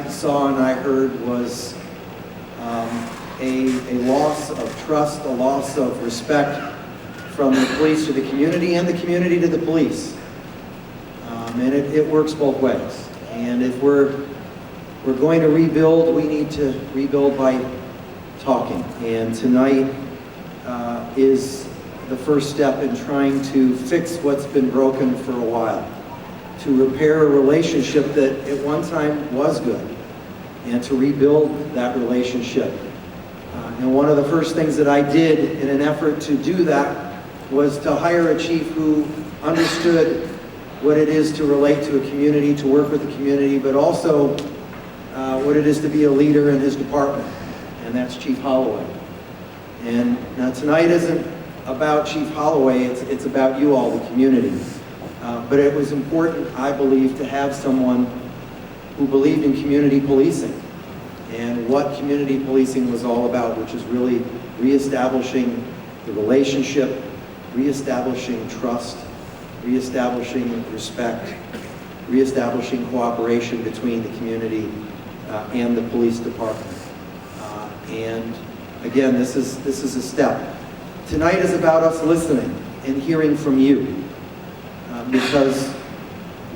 Saw and I heard was a loss of trust, a loss of respect from the police to the community and the community to the police. And it works both ways. And if we're going to rebuild, we need to rebuild by talking. And tonight is the first step in trying to fix what's been broken for a while, to repair a relationship that at one time was good, and to rebuild that relationship. And one of the first things that I did in an effort to do that was to hire a chief who understood what it is to relate to a community, to work with the community, but also what it is to be a leader in his department, and that's Chief Holloway. And now tonight isn't about Chief Holloway, it's about you all, the community. But it was important, I believe, to have someone who believed in community policing and what community policing was all about, which is really reestablishing the relationship, reestablishing trust, reestablishing respect, reestablishing cooperation between the community and the police department. And again, this is a step. Tonight is about us listening and hearing from you, because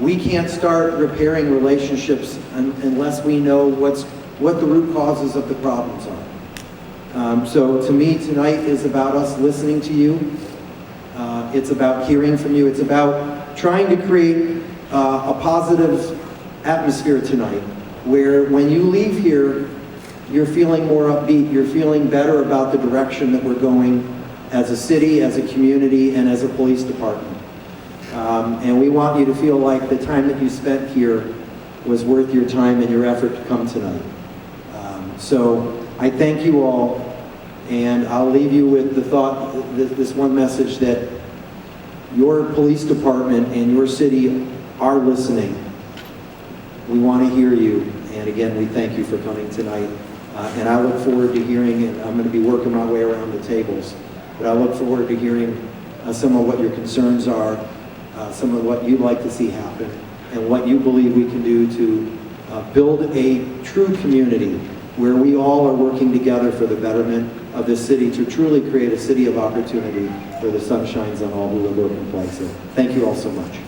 we can't start repairing relationships unless we know what the root causes of the problems are. So to me, tonight is about us listening to you. It's about hearing from you. It's about trying to create a positive atmosphere tonight, where when you leave here, you're feeling more upbeat, you're feeling better about the direction that we're going as a city, as a community, and as a police department. And we want you to feel like the time that you spent here was worth your time and your effort to come tonight. So I thank you all, and I'll leave you with the thought, this one message, that your police department and your city are listening. We want to hear you, and again, we thank you for coming tonight. And I look forward to hearing, and I'm going to be working my way around the tables, but I look forward to hearing some of what your concerns are, some of what you'd like to see happen, and what you believe we can do to build a true community where we all are working together for the betterment of this city, to truly create a city of opportunity where the sun shines on all who live, work, and play. So thank you all so much.